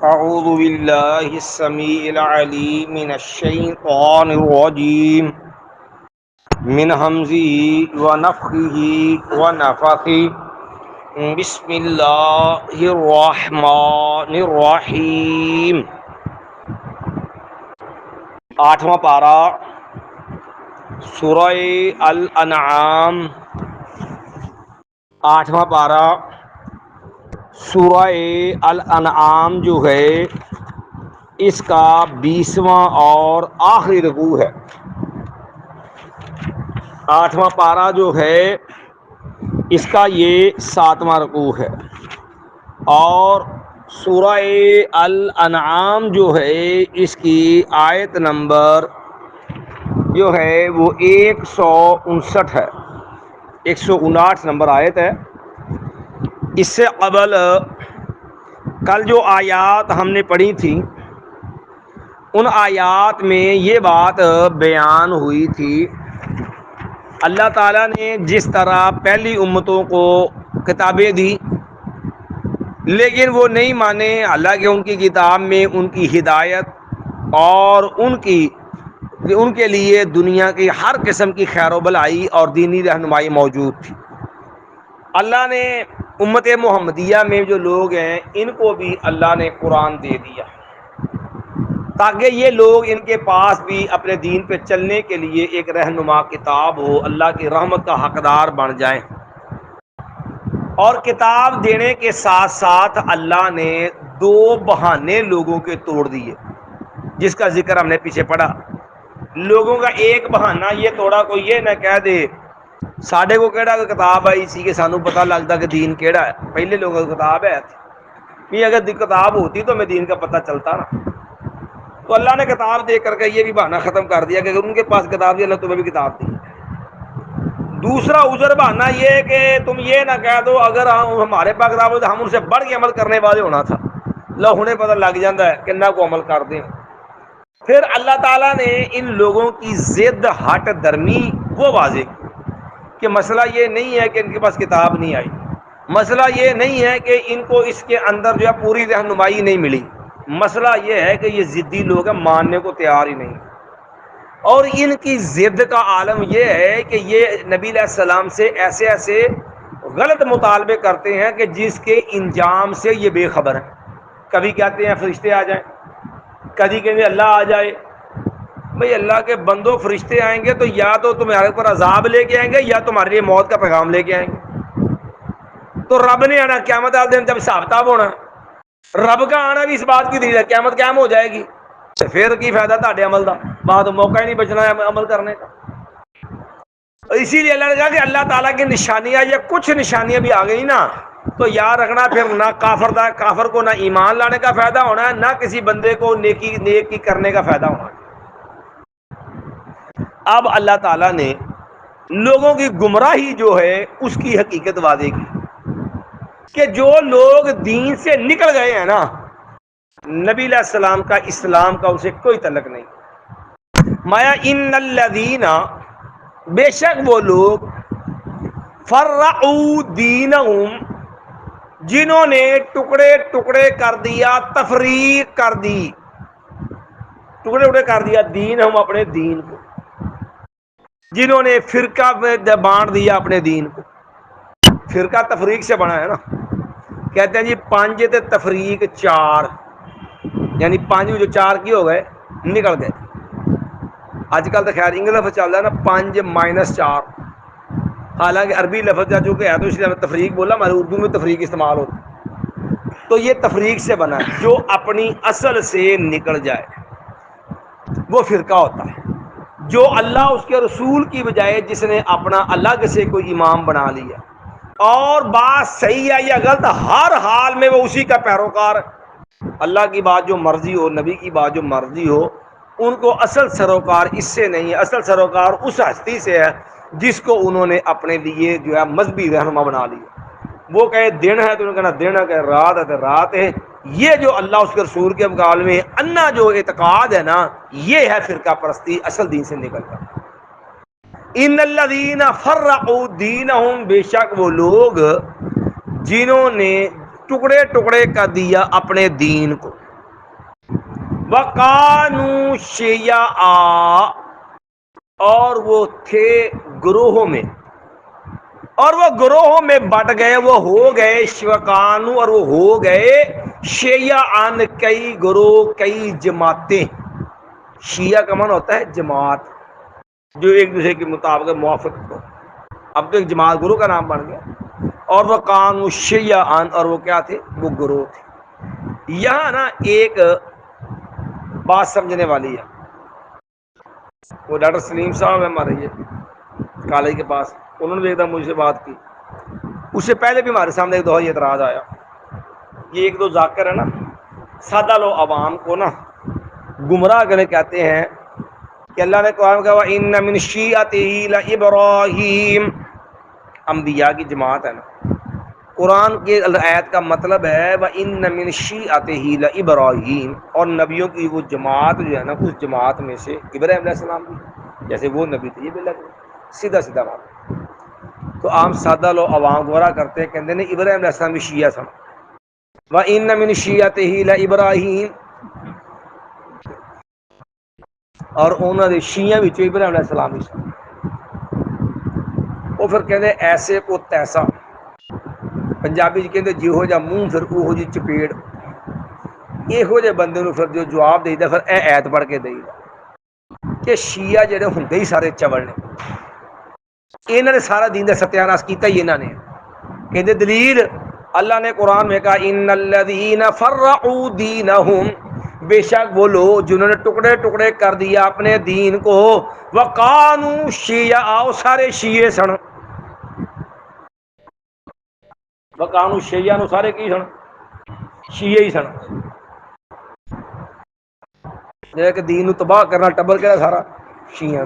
اعوذ باللہ السمیع العلیم من الشیطان الرجیم من ہمزہ ونفخہ ونفثہ بسم اللہ الرحمن الرحیم۔ 8واں پارہ سورہ الانعام، 8واں پارہ سورہ الانعام جو ہے اس کا 20واں اور آخری رکوع ہے۔ 8واں پارہ جو ہے اس کا یہ 7واں رکوع ہے، اور سورہ الانعام جو ہے اس کی آیت نمبر جو ہے وہ 159 ہے، 159 نمبر آیت ہے۔ اس سے قبل کل جو آیات ہم نے پڑھی تھی ان آیات میں یہ بات بیان ہوئی تھی، اللہ تعالیٰ نے جس طرح پہلی امتوں کو کتابیں دی لیکن وہ نہیں مانے، حالانکہ ان کی کتاب میں ان کی ہدایت اور ان کے لیے دنیا کی ہر قسم کی خیر و بھلائی اور دینی رہنمائی موجود تھی۔ اللہ نے امت محمدیہ میں جو لوگ ہیں ان کو بھی اللہ نے قرآن دے دیا تاکہ یہ لوگ ان کے پاس بھی اپنے دین پہ چلنے کے لیے ایک رہنما کتاب ہو، اللہ کی رحمت کا حقدار بن جائیں۔ اور کتاب دینے کے ساتھ ساتھ اللہ نے 2 بہانے لوگوں کے توڑ دیے، جس کا ذکر ہم نے پیچھے پڑھا۔ لوگوں کا ایک بہانہ یہ توڑا، کوئی یہ نہ کہہ دے ساڈے کو کیڑا کتاب آئی سی کہ سانو پتہ لگتا کہ دین کیڑا ہے۔ پہلے لوگوں کو کتاب ہے کہ اگر کتاب ہوتی تو میں دین کا پتہ چلتا نا۔ تو اللہ نے کتاب دے کر کے یہ بھی بہانہ ختم کر دیا کہ اگر ان کے پاس کتاب دی اللہ تمہیں بھی کتاب دی۔ دوسرا عذر بہانہ یہ ہے کہ تم یہ نہ کہہ دو اگر ہمارے پاس کتاب ہو تو ہم ان سے بڑھ کے عمل کرنے والے ہونا تھا۔ اللہ انہیں پتہ لگ جاتا ہے کہ نہ کو عمل کر دیں۔ پھر اللہ تعالیٰ نے ان لوگوں کی ضد ہٹ درمی وہ واضح کی کہ مسئلہ یہ نہیں ہے کہ ان کے پاس کتاب نہیں آئی، مسئلہ یہ نہیں ہے کہ ان کو اس کے اندر جو ہے پوری رہنمائی نہیں ملی، مسئلہ یہ ہے کہ یہ ضدی لوگ ہیں، ماننے کو تیار ہی نہیں۔ اور ان کی ضد کا عالم یہ ہے کہ یہ نبی علیہ السلام سے ایسے ایسے غلط مطالبے کرتے ہیں کہ جس کے انجام سے یہ بے خبر ہیں۔ کبھی کہتے ہیں فرشتے آ جائیں، کبھی کہیں گے اللہ آ جائے۔ بھئی اللہ کے بندوں، فرشتے آئیں گے تو یا تو تمہارے پر عذاب لے کے آئیں گے یا تمہارے لیے موت کا پیغام لے کے آئیں گے۔ تو رب نے آنا قیامت والے دن جب حساب کتاب ہونا، رب کا آنا بھی اس بات کی دلیل ہے قیامت قیام ہو جائے گی، پھر کی فائدہ تہاڈے عمل دا، بعد موقع ہی نہیں بچنا ہے عمل کرنے کا۔ اسی لیے اللہ نے کہا کہ اللہ تعالیٰ کی نشانیاں، یہ کچھ نشانیاں بھی آ گئی نا تو یاد رکھنا پھر نہ کافر کو نہ ایمان لانے کا فائدہ ہونا ہے، نہ کسی بندے کو نیکی کرنے کا فائدہ ہونا ہے۔ اب اللہ تعالیٰ نے لوگوں کی گمراہی جو ہے اس کی حقیقت واضح کی کہ جو لوگ دین سے نکل گئے ہیں نا، نبی علیہ السلام کا اسلام کا اسے کوئی تعلق نہیں۔ مایا ان الذین، بے شک وہ لوگ، فرعوا دینہم، جنہوں نے ٹکڑے ٹکڑے کر دیا، تفریق کر دی، ٹکڑے ٹکڑے کر دیا دین ہم اپنے دین کو، جنہوں نے فرقہ میں بانٹ دیا اپنے دین کو۔ فرقہ تفریق سے بنا ہے نا، کہتے ہیں جی 5 تے تفریق 4، یعنی 5 جو 4 کی ہو گئے نکل گئے۔ آج کل تو خیر انگلش لفظ چل رہا ہے نا 5 - 4، حالانکہ عربی لفظ جو کہ ہے تو اس لیے تفریق بولا، ہمارے اردو میں تفریق استعمال ہوتا۔ تو یہ تفریق سے بنا ہے، جو اپنی اصل سے نکل جائے وہ فرقہ ہوتا ہے۔ جو اللہ اس کے رسول کی بجائے جس نے اپنا الگ سے کوئی امام بنا لیا، اور بات صحیح ہے یا غلط، ہر حال میں وہ اسی کا پیروکار ہے۔ اللہ کی بات جو مرضی ہو، نبی کی بات جو مرضی ہو، ان کو اصل سروکار اس سے نہیں ہے، اصل سروکار اس ہستی سے ہے جس کو انہوں نے اپنے لیے جو ہے مذہبی رہنما بنا لیا۔ وہ کہے دن ہے تو انہوں نے کہنا دن ہے، کہ رات ہے تو رات ہے۔ یہ جو اللہ اس کے رسول کے مقابلے میں انا جو اعتقاد ہے نا، یہ ہے فرقہ پرستی، اصل دین سے نکل کر۔ ان الذین فرقوا دینہم، بے شک وہ لوگ جنہوں نے ٹکڑے ٹکڑے کر دیا اپنے دین کو، وَقَانُوا شِيَعًا، اور وہ تھے گروہوں میں، اور وہ گروہوں میں بٹ گئے، وہ ہو گئے شوقانو، اور وہ ہو گئے شیعان، کئی گروہ، کئی جماعتیں۔ شیعہ کا معنی ہوتا ہے جماعت، جو ایک دوسرے کے مطابق موافق ہو۔ اب تو ایک جماعت گروہ کا نام بن گیا۔ اور وہ قانو شیعان، اور وہ کیا تھے؟ وہ گروہ تھے۔ یہاں نا ایک بات سمجھنے والی ہے، وہ ڈاکٹر سلیم صاحب ہے ہمارے یہ کالج کے پاس، انہوں نے بھی ایک دم مجھ سے بات کی، اس سے پہلے بھی ہمارے سامنے ایک دو یہ اعتراض آیا۔ یہ ایک دو ذاکر ہے نا، سادہ لو عوام کو نا گمراہ کرنے کہتے ہیں کہ اللہ نے قرآن کہا وَإِنَّ مِن شِيعَتِهِ لَإِبْرَاهِيمَ، انبیاء کی جماعت ہے نا۔ قرآن کے آیت کا مطلب ہے وَإِنَّ مِن شِيعَتِهِ لَإِبْرَاهِيمَ، اور نبیوں کی وہ جماعت جو ہے نا، اس جماعت میں سے ابراہیم علیہ السلام بھی، جیسے وہ نبی تھے یہ بھی لگ سیدھا سیدھا بات۔ تو عام سادہ لوگ عوام گورا کرتے ہیں، کہتے ہیں ابراہیم علیہ السلام بھی شیعہ سن، وَإِنَّ مِن شِيعَتِهِ لَإِبْرَاهِيمَ، اور انہوں نے شیعہ بھی ابراہیم علیہ السلام بھی سن۔ وہ پھر کہتے ایسے کو تیسا، پنجابی جی کہتے جہو جا منہ پھر اوہو جی چپیڑ، یہو جے بندے نو پھر جو جواب دے دا پھر اے ایت پڑھ کے دے دا کہ شیعہ جڑے ہوندے ہی سارے چوڑ نے، انہوں نے سارا دین دا ستیاناس کیتا ہی انہوں نے۔ کہتے دلیل اللہ نے قرآن میں کہا ان الذین فرعوا دینہم، بے شک وہ لوگ جنہوں نے ٹکڑے ٹکڑے کر دیا اپنے دین کو، وقانوا شیعا، سارے شیعے سن، وقانوا شیعا نو سارے کی سن؟ شیعے ہی سن۔ کہ دین نو تباہ کرنا ٹبر کہڑا سارا شیعہ،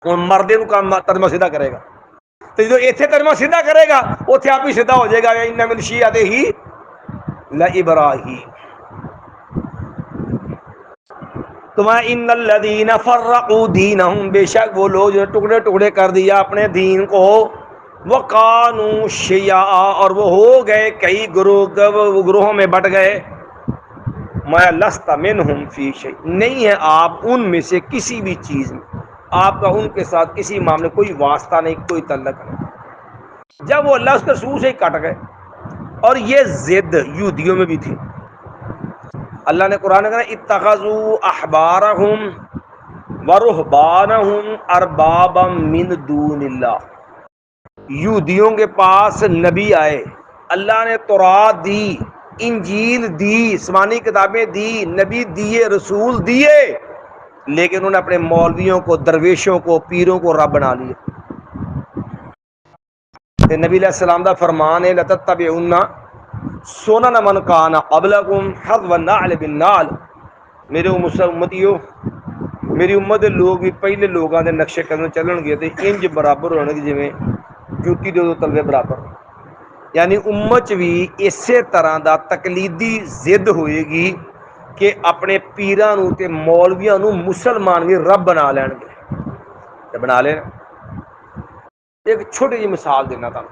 ہوں مردے نو کام ترجمہ سیدھا کرے گا، تو جو اتنے ترجمہ سیدھا کرے گا اتنے آپ ہی سیدھا ہو جائے گا ان من شیعتہ لابراہیم۔ تو ان الذین فرقوا دینہم، بے شک وہ لوگ جو ٹکڑے ٹکڑے کر دیا اپنے دین کو، وقانوا شیعا، اور وہ ہو گئے کئی گروہوں میں بٹ گئے، ما لست منہم فی شیء، نہیں ہے آپ ان میں سے کسی بھی چیز میں، آپ کا ان کے ساتھ کسی معاملے کوئی واسطہ نہیں، کوئی تعلق نہیں۔ جب وہ اللہ اس کے رسول سے ہی کٹ گئے، اور یہ ضد یہودیوں میں بھی تھی۔ اللہ نے قرآن کہا اتخذوا احبارہم ورہبانہم اربابا من دون اللہ، یہودیوں کے پاس نبی آئے، اللہ نے تورات دی، انجیل دی، آسمانی کتابیں دی، نبی دیے، رسول دیے، لیکن انہوں نے اپنے مولویوں کو، درویشوں کو، پیروں کو رب بنا لیا۔ تے نبی علیہ السلام دا فرمان ہے لَتَتَّبِعُنَّ سُنَنَ مَنْ كَانَ قَبْلَكُمْ حَذْوَ النَّعْلِ بِالنَّعْلِ، میرے امتیو، میری امت دے لوگ بھی پہلے لوگاں دے نقشے قدم چلن گے تے انج برابر ہونے گے جویں جوتی دے دو تلوے برابر، یعنی امت بھی اسی طرح دا تقلیدی ضد ہوئے گی کہ اپنے پیراں نو تے مولویاں نو مسلمان بھی رب بنا لین گے، تے بنا لین۔ ایک چھوٹی جی مثال دینا تھا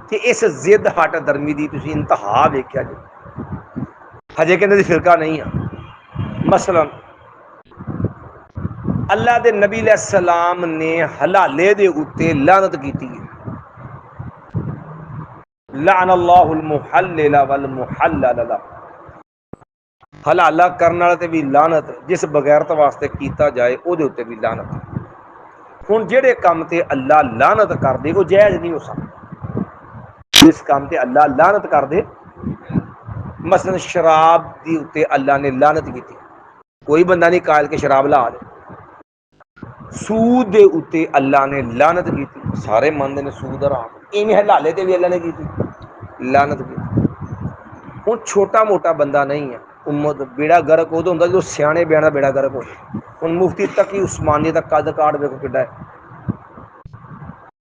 کہ اس ضد ہٹ درمی دی تسی انتہا ویکھیا جی، ہجے کہندے دی فرقہ نہیں ہے۔ مثلا اللہ دے نبی علیہ السلام نے حلالے دے اوتے لعنت کیتی ہے، لعن اللہ المحلل والمحلل لہ، حلالہ کرنے والے تے بھی لعنت، جس بغیرت واسطے کیتا جائے او دے اوتے بھی لعنت۔ ہن جڑے کام تے اللہ لعنت کر دے وہ جائز نہیں ہو سکتا، جس کام تے اللہ لعنت کر دے، مثلا شراب دی اوتے اللہ نے لعنت کیتی، کوئی بندہ نہیں قائل کہ شراب لا دے۔ سود دے اوتے اللہ نے لعنت کیتی، سارے مندے نے سود حرام، ایویں حلالے تے بھی اللہ نے کیتی لعنت کیتی۔ ہن چھوٹا موٹا بندہ نہیں ہے، امت بیڑا گرک ادو ہوندا جو سیانے بیان دا بیڑا گرک ہو جائے۔ ہن مفتی تقی عثمانی دا قد کاٹ دیکھو کڈا ہے،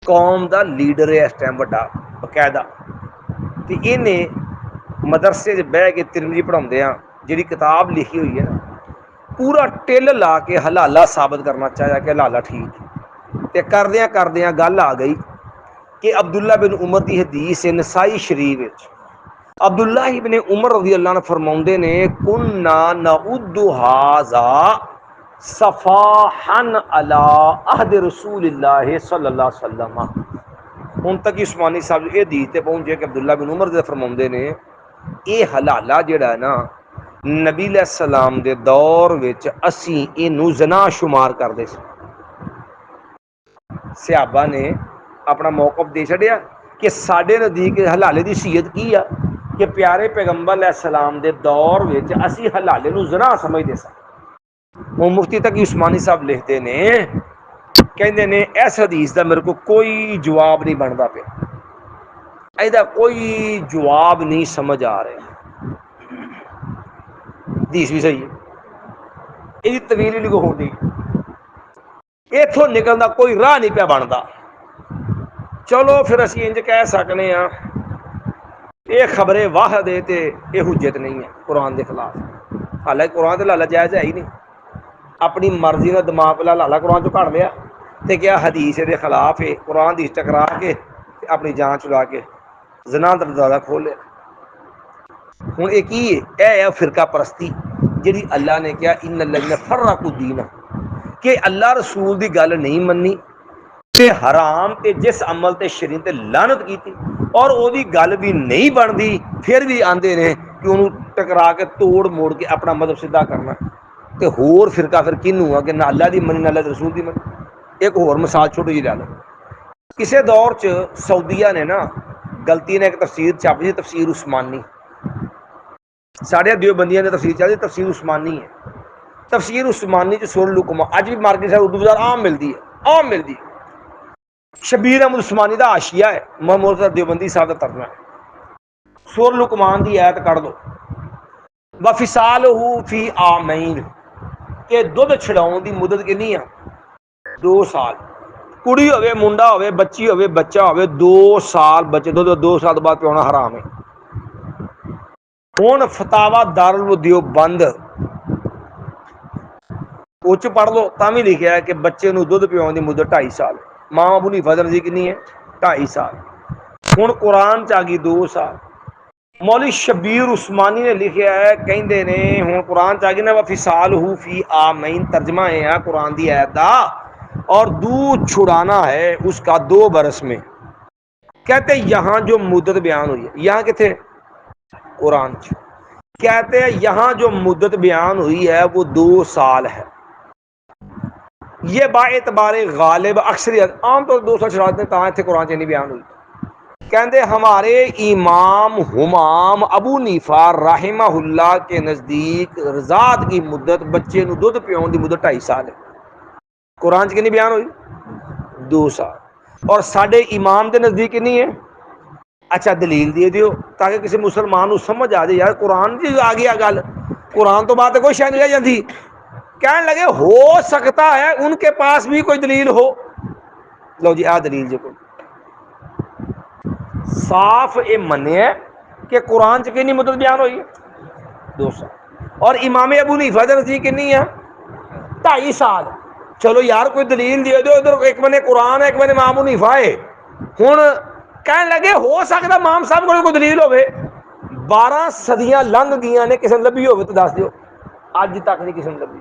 قوم دا لیڈر ہے اس ٹائم بڑا باقاعدہ، تے اینے مدرسے چ بہ کے ترمذی پڑھاوندے ہاں، جہی کتاب لکھی ہوئی ہے نا، پورا ٹل لا کے حلالہ ثابت کرنا چاہیا کہ حلالہ ٹھیک، تے کردیاں گل آ گئی کہ عبداللہ بن عمر دی حدیث ہے نسائی شریف وچ، عبداللہ ابن عمر رضی اللہ عنہ فرماؤندے نے کننا نعد ھذا صفاحا علی عہد رسول اللہ صلی اللہ علیہ وسلم. ہن تک عثمانی صاحب یہ حدیث تے پہنچے کہ عبداللہ بن عمر فرماؤندے نے یہ حلالہ جڑا ہے نا نبی علیہ السلام دے دور وچ اسی اینو زنا شمار کردے سی. صحابہ نے اپنا موقف دے چھڈیا کہ ساڈے نزدیک حلالے دی صحت کی ہے کہ پیارے پیغمبر علیہ السلام دے دور وچ اسی حلالے نو زنا سمجھدے سا. وہ مفتی تقی عثمانی صاحب لکھتے نے کہندے نے اس حدیث دا میرے کو کوئی جواب نہیں بندا پیا, ایدا کوئی جواب نہیں سمجھ آ رہا. حدیث بھی صحیح ہے, یہ طویل نہیں کو ہوندی, اتوں نکلدا کوئی راہ نہیں پیا بنتا. چلو پھر اسی انج کہہ سکنے ہاں یہ خبر واحد ہے تے یہ حجت نہیں ہے قرآن دے خلاف. حالانکہ قرآن تے لالا جائز ہے ہی نہیں, اپنی مرضی کا دماغ پہلا لالا قرآن چ کڑ لیا تے کیا حدیث دے خلاف ہے, قرآن دی ٹکرا کے اپنی جان چلا کے زنا دا دروازہ کھول لیا. ہوں یہ کی ہے, اے فرقہ پرستی جڑی اللہ نے کیا ان الذین فرقوا الدین, کہ اللہ رسول دی گل نہیں منی تے حرام تے جس عمل تے شریعت تے لعنت کیتی اور او دی گل بھی نہیں بنتی, پھر بھی آندے نے کہ انہوں ٹکرا کے توڑ موڑ کے اپنا مذہب سیدھا کرنا. تے ہور فرقہ پھر کنوں ہوا کہ نہ اللہ دی منی نہ اللہ رسول دی منی. ایک اور مثال چھوٹی جی لے لو, کسے دور چ سعودیہ نے نا غلطی نے ایک تفسیر چھاپی تھی, تفسیر عثمانی. ساڑھے دیوبندیاں نے تفسیر چھاپی تفسیر عثمانی ہے. تفسیر عثمانی چ سورۃ لقمان اج بھی مارکیٹ سے اردو بازار عام ملتی ہے, عام ملتی ہے. شبیر احمد عثمانی دا حاشیہ ہے, محمود دیوبندی صاحب کا ترجمہ ہے. سورۃ لقمان دی آیت کڑھ دو, وفصالہ فی عامین, کہ دودھ چھڑاؤن دی مدت کنی ہے 2 سال. کڑی ہوے منڈا ہوے بچی ہوے بچہ ہوے 2 سال بچے دودھ 2 سال بعد پیونا حرام ہے. ہن فتاوا دارالدیوبند اچ پڑھ لو تاں بھی لکھیا ہے کہ بچے نو دودھ پیون دی مدت 2.5 سال. ماں ابو حنیفہ دی کنی ہے 2.5 سال. ہن قرآن چ آ گئی 2 سال. مولوی شبیر عثمانی نے لکھیا ہے, کہندے نے ہن قرآن چ آ گئی نا وفصالہ فی عامین, ترجمہ ہے قرآن دی آیت دا, اور دودھ چھڑانا ہے اس کا 2 برس میں. کہتے یہاں جو مدت بیان ہوئی ہے, یہاں کتنے قرآن چ کہتے ہیں یہاں جو مدت بیان ہوئی ہے وہ 2 سال ہے. یہ با اعتبار غالب اکثریت عام طور 2 سال چھڑاتے ہیں, کہاں اتنے قرآن چ نہیں بیان ہوئی. کہندے ہمارے امام ہمام ابو حنیفہ رحمہ اللہ کے نزدیک رضاعت کی مدت بچے نو دودھ پیون دی مدت 2.5 سال ہے. قرآن چ کنی بیان ہوئی 2 سال. اور ساڈے امام دے نزدیک نہیں ہے. اچھا دلیل دے دیو تاکہ کسی مسلمان نو سمجھ آ جائے یار قرآن جی آ گیا گل, قرآن تو بات کوئی شے نہیں رہ جاندی. کہنے لگے ہو سکتا ہے ان کے پاس بھی کوئی دلیل ہو. لو جی آ دلیل جو کوئی صاف یہ منیا کہ قرآن چ کنی مدت بیان ہوئی ہے 2 سال, اور امام ابو حنیفہ دے نزدیک کنی ہے 2.5 سال. چلو یار کوئی دلیل دے دو, ادھر ایک بنے قرآن ہے ایک بنے امام ابو حنیفہ ہے. ہن کہنے لگے ہو سکتا امام صاحب کو کوئی دلیل ہوے. 12 صدیاں لنگ گئیاں نے, کسی نے لبھی ہوے تو دس دیو, اج تک نہیں کسی نے لبھی.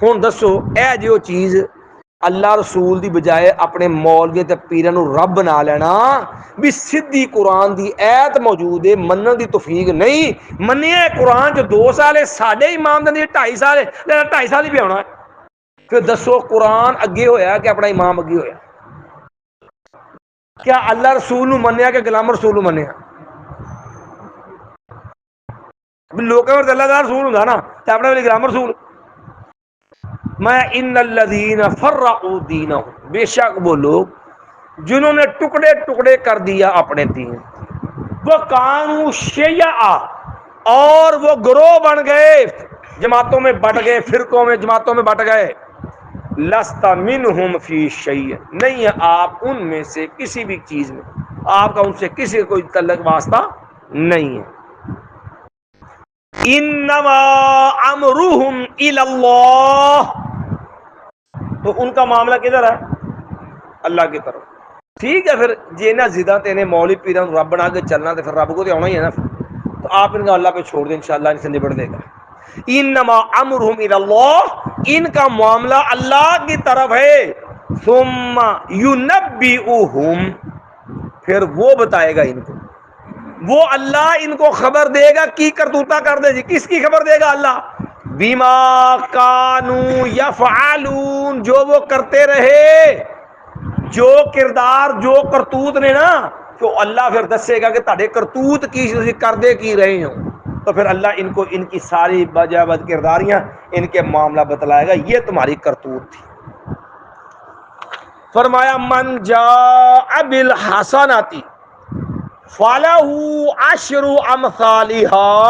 ہن دسو اے جو چیز اللہ رسول دی بجائے اپنے مولوی تے پیراں نو رب بنا لینا بھی سدھی قرآن دی ایت موجود ہے, منن دی توفیق نہیں. منیا قرآن چ 2 سال ہے, ساڈے امام دے 2.5 سال ہے, 2.5 سال ہی پہ ہونا ہے. پھر دسو قرآن اگے ہویا کہ اپنا امام اگے ہویا؟ کیا اللہ رسول نو منیا کہ غلام رسول نو منیا؟ لوکاں ورتے اللہ دا رسول ہوندا نا تے اپنے ویلے غلام رسول. میں ان الذین فرقوا دینہم, بے شک وہ لوگ جنہوں نے ٹکڑے ٹکڑے کر دیا اپنے دین, وہ کانوا شیعا, اور وہ گروہ بن گئے, جماعتوں میں بٹ گئے, فرقوں میں جماعتوں میں بٹ گئے. لست منہم فی شیء, نہیں ہے آپ ان میں سے کسی بھی چیز میں, آپ کا ان سے کسی کوئی تعلق واسطہ نہیں ہے. انما امرہم الی اللہ, تو ان کا معاملہ کدھر ہے؟ اللہ کی طرف. ٹھیک ہے، پھر جی نہ زدہ تینے مولوی پیران رب بنا کے چلنا تو پھر رب کو تو آنا ہی ہے نا، تو آپ ان کا اللہ پہ چھوڑ دیں، انشاءاللہ ان سے نبڑ دے گا۔ انما امرهم الى اللہ، ان کا معاملہ اللہ کی طرف ہے، ثم ينبئهم، پھر وہ بتائے گا ان کو، وہ اللہ ان کو خبر دے گا کی کرتوتا کر دے جی، کس کی خبر دے گا اللہ؟ بما کانوا یفعلون، جو وہ کرتے رہے، جو کردار جو کرتوت نے نا، تو اللہ پھر دسے گا کہ تہاڈے کرتوت کی تسی کردے کی رہے ہو، تو پھر اللہ ان کو ان کی ساری بد کرداریاں ان کے معاملہ بتلائے گا، یہ تمہاری کرتوت تھی۔ فرمایا من جاء بالحسنۃ فَلَهُ عَشْرُ أَمْثَالِهَا،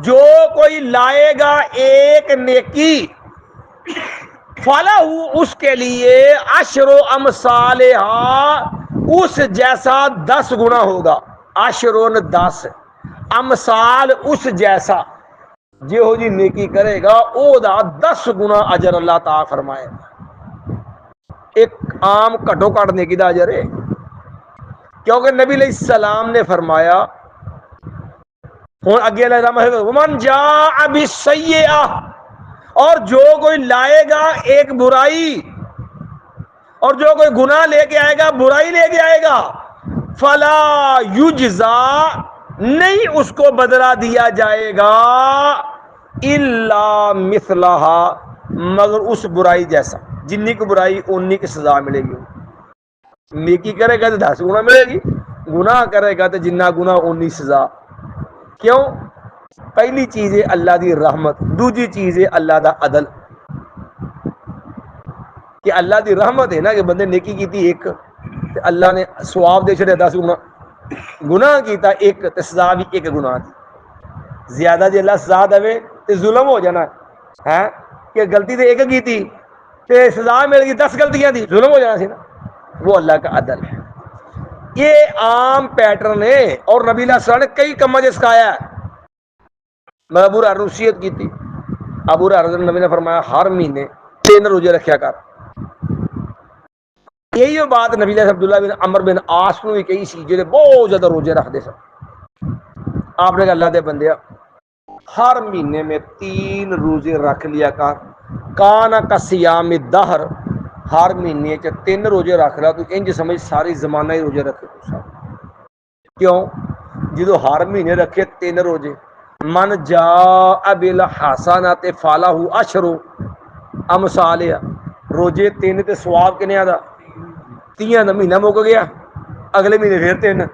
جو کوئی لائے گا ایک نیکی، فَلَهُ اس کے لیے عشر امثالها، اس جیسا 10 گنا ہوگا، عشرن 10، امثال اس جیسا، جو جی نیکی کرے گا او دا 10 گنا اجر اللہ تعالی فرمائے گا۔ ایک عام کٹو کٹ نیکی دا اجر ہے، کیونکہ نبی علیہ السلام نے فرمایا، ہوں اگے اللہ رحمہ ومن جاء بالسیئہ، اور جو کوئی لائے گا ایک برائی، اور جو کوئی گناہ لے کے آئے گا، برائی لے کے آئے گا، فلا یجزا، نہیں اس کو بدلہ دیا جائے گا، الا مثلہا، مگر اس برائی جیسا، جنی کی برائی انی کی سزا ملے گی۔ نیکی کرے گا تو 10 گنا ملے گی، گناہ کرے گا تو جنہ گناہ انی سزا۔ کیوں؟ پہلی چیز ہے اللہ دی رحمت، دوسری چیز ہے اللہ دا عدل، کہ اللہ دی رحمت ہے نا کہ بندے نیکی کیتی ایک تو اللہ نے ثواب دے چھڑے 10 گنا، گناہ کیتا ایک تو سزا بھی ایک گناہ دی، زیادہ جی اللہ سزا دے تو ظلم ہو جانا ہے، کہ غلطی تو ایک کی تھی تے سزا مل گئی 10 غلطیاں دی، ظلم ہو جانا سی نا، وہ اللہ کا عدل ہے۔ یہ عام پیٹرن ہے، اور نبی اللہ صلی اللہ علیہ وسلم نے کئی کماں جے سکھایا ہے۔ میں ابو ہریرہ نصیحت کی تھی، ابو ہریرہ نبی نے فرمایا ہر مہینے 3 روزے رکھیا کر، یہی بات نبی علیہ عبداللہ بن عمر بن عاص کو بھی کہی سی، جڑے بہت زیادہ روزے رکھتے سن۔ آپ نے کہا اللہ دے بندیا ہر مہینے میں 3 روزے رکھ لیا کر، کانا کا صیام الدہر، ہر مہینے 3 روزے رکھ رہا تو انج سمجھ ساری زمانہ ہی روزے رکھے تو سب۔ کیوں؟ جدو ہر مہینے رکھے 3 روزے، من جاء بالحسنۃ فلہ عشر امثالھا، روزے 3 تے ثواب کنے دا 30 دا، مہینہ مک گیا اگلے مہینے پھر 3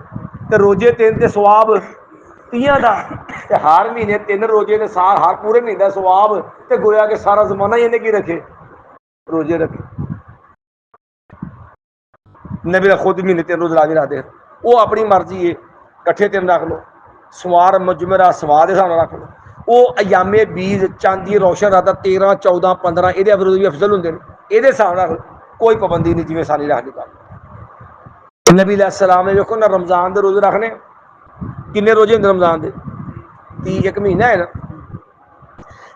تے روزے 3 تے ثواب 30 دا، تے ہر مہینے 3 روزے نے سال ہر پورے مہینے دا ثواب، تے گویا کہ سارا زمانہ ہی نے کی رکھے روزے رکھے۔ نبی خود مہینے 3 روز لازمی رکھتے، وہ اپنی مرضی ہے، کٹھے 3 رکھ لو، سوار مجمرہ سوار کے حساب رکھ لو، وہ ایام بیز چاندی روشن رات 13 14 15 یہ روز بھی افضل ہوں، یہ حساب رکھ لو، کوئی پابندی نہیں، جی ساری رکھ لی۔ نبی علیہ السلام نے دیکھو نہ رمضان دے روزے رکھنے، کنے روزے ہوں رمضان دے 1 مہینہ ہے نا۔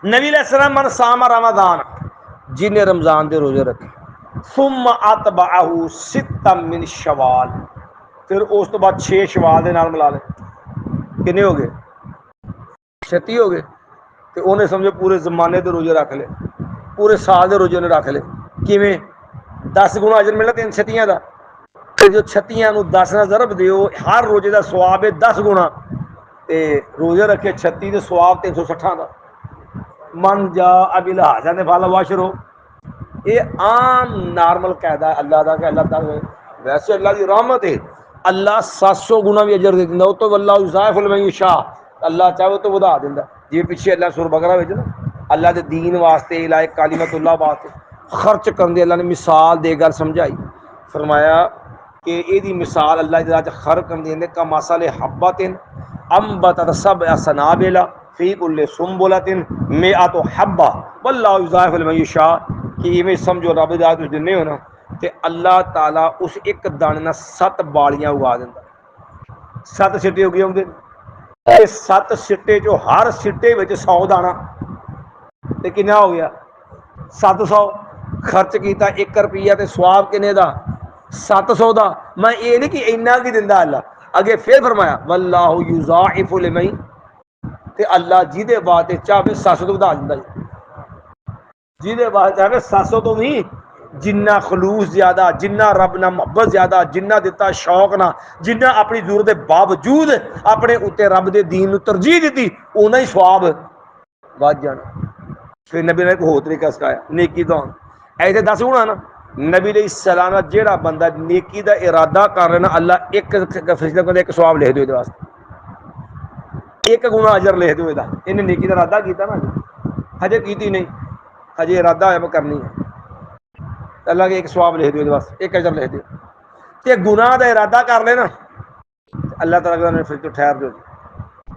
نبی علیہ السلام من صام رمضان، جن نے رمضان دے روزے رکھے، ثم اتبعہ 6 من شوال، پھر اس تو بعد 6 شوال دے نال ملا لے، کنے ہو گئے 36 ہو گئے، تو انہیں سمجھو پورے زمانے دے روزے رکھ لے، پورے سال دے روزے نے رکھ لے، کیویں 10 گنا اجر ملنا 36 دا، جو 36 نو 10 نال ضرب دیو، ہر روزے دا ثواب ہے 10 گنا، تے روزے رکھے 36 دے ثواب 360 دا۔ من جاء بالحسنۃ فلہ عشر، یہ عام نارمل قاعدہ ہے اللہ دا، کہ اللہ تعالی ویسے اللہ دی رحمت ہے، اللہ 700 گنا بھی اجر دے دیندا، او تو واللہ یضاعف لمن یشاء، اللہ چاہے تو ودا دیندا، جی پیچھے اللہ سورہ بقرہ وچ نا اللہ دے دین واسطے الہ کلمۃ اللہ واسطے خرچ کرن دی اللہ نے مثال دے گل سمجھائی، فرمایا کہ یہ دی مثال اللہ دی ذات خرچ کرن دی کا مثال حبۃ انبتت 7 سنابل فی کل سنبلۃ 100 حبہ واللہ یضاعف لمن یشاء، کہ ایویں سمجھو رب ذات اس دن نہیں ہونا تے اللہ تعالیٰ اس ایک دانے نال 7 بالیاں اگا دیندا، 7 سٹے اگے ہوندے، 7 سٹے جو ہر سٹے وچ 100 دانا، تے کنا ہو گیا 700، خرچ کیتا 1 روپیہ تے ثواب کنے دا 700 دا میں یہ نہیں کہ اینا کی دندا اللہ اگے پھر فرمایا واللہ یضاعف لمن تے اللہ جیدے بات چاہے 700 تو بتا دیندا جیدے بات چاہے 700 تو بھی جنہ خلوص زیادہ جنہ رب نہ محبت زیادہ جنہ دیتا شوق نہ جنہ اپنی ضرورت دے باوجود اپنے اوتے رب دے دین نو ترجیح دیتی اونا ہی ثواب ود جانا پھر نبی نے ایک ہور طریقہ سکھایا نیکی تو ایسے 10 گنا نا نبی علیہ السلام جیڑا بندہ نیکی دا ارادہ کر رہا نا اللہ ایک فرشتے کو ایک ثواب لکھ دے واسطے ایک گنا اجر لکھ دے دا انہیں نیکی دا ارادہ کیتا نا ہجے کیتی نہیں ہجے ارادہ ہے کرنی ہے اللہ کے ایک ثواب لکھ دے واسطے ایک اجر لکھ دے تے گناہ دا ارادہ کر لے نا اللہ تعالیٰ نے فرشتے ٹھہر دے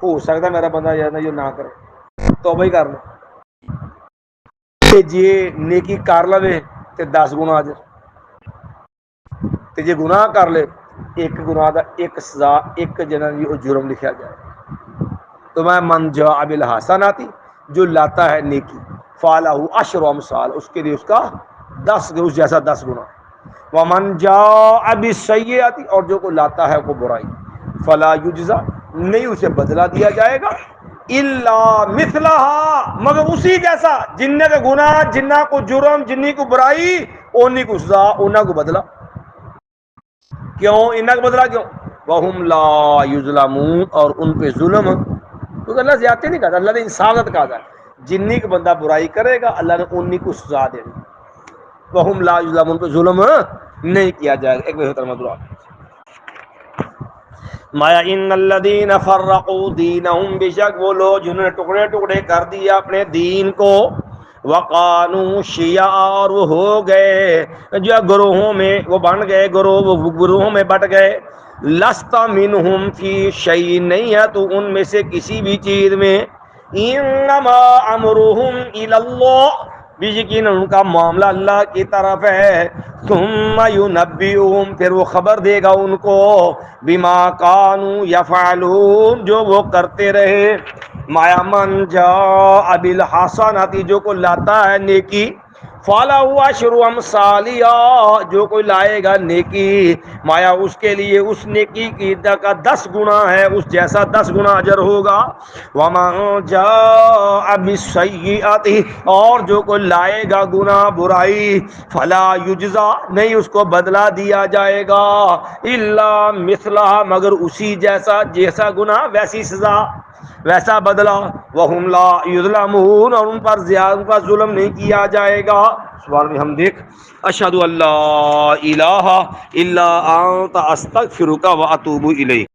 ہو سکتا میرا بندہ یہ نہ کرے توبہ ہی کر لے جی نیکی کر لے تے 10 گنا اجر تے جے گناہ کر لے ایک گناہ دا ایک سزا ایک جنا جرم لکھا جائے تو میں من جاء بالحسنات جو لاتا ہے نیکی فالہ عشر امثال اس کے لیے اس کا 10 اس جیسا 10 گنا ومن جاء بالسیئات اور جو کو لاتا ہے وہ برائی فلا یجزا نہیں اسے بدلہ دیا جائے گا الا مثلها مگر اسی جیسا جنہ کا گناہ جنہ کو جرم جنہ کو برائی اونی کو سزا اونا کو بدلہ کیوں انہاں کو بدلہ کیوں وہم لا یظلمون اور ان پہ ظلم کیونکہ اللہ زیادتی نہیں کہتا اللہ نے انصافت کہا جنی کو بندہ برائی کرے گا اللہ نے انہی کو سزا دینی وہم لا یظلمون پہ ظلم نہیں کیا جائے گا ایک بہتر مدعا مایا ان الذین فرقوا دینہم بشک وہ لوگ جنہوں نے ٹکڑے ٹکڑے کر دیا اپنے دین کو وقانوا شیعا اور وہ ہو گئے جو گروہوں میں وہ بن گئے گروہوں میں بٹ گئے لست منہم فی شیء نہیں ہے تو ان میں سے کسی بھی چیز میں انما امرہم الی اللہ یقینا ان کا معاملہ اللہ کی طرف ہے ثم ینبئہم پھر وہ خبر دے گا ان کو بما کانوا یفعلون جو وہ کرتے رہے مایا من جاء بالحسنات جو کو لاتا ہے نیکی فَلَهُ عَشْرُ أَمْثَالِهَا جو کوئی لائے گا نیکی مایا اس کے لیے اس نیکی کی کا 10 گنا ہے اس جیسا 10 گنا اجر ہوگا وَمَن جَاءَ بِالسَّيِّئَةِ اور جو کوئی لائے گا گناہ برائی فَلَا يُجْزَى نہیں اس کو بدلہ دیا جائے گا إِلَّا مِثْلَهَا مگر اسی جیسا گناہ ویسی سزا ویسا بدلہ وَهُمْ لَا يُظْلَمُونَ اور ان پر ظلم نہیں کیا جائے گا سبحان بحمدک اشہد ان لا الہ الا انت استغفرک واتوب الیک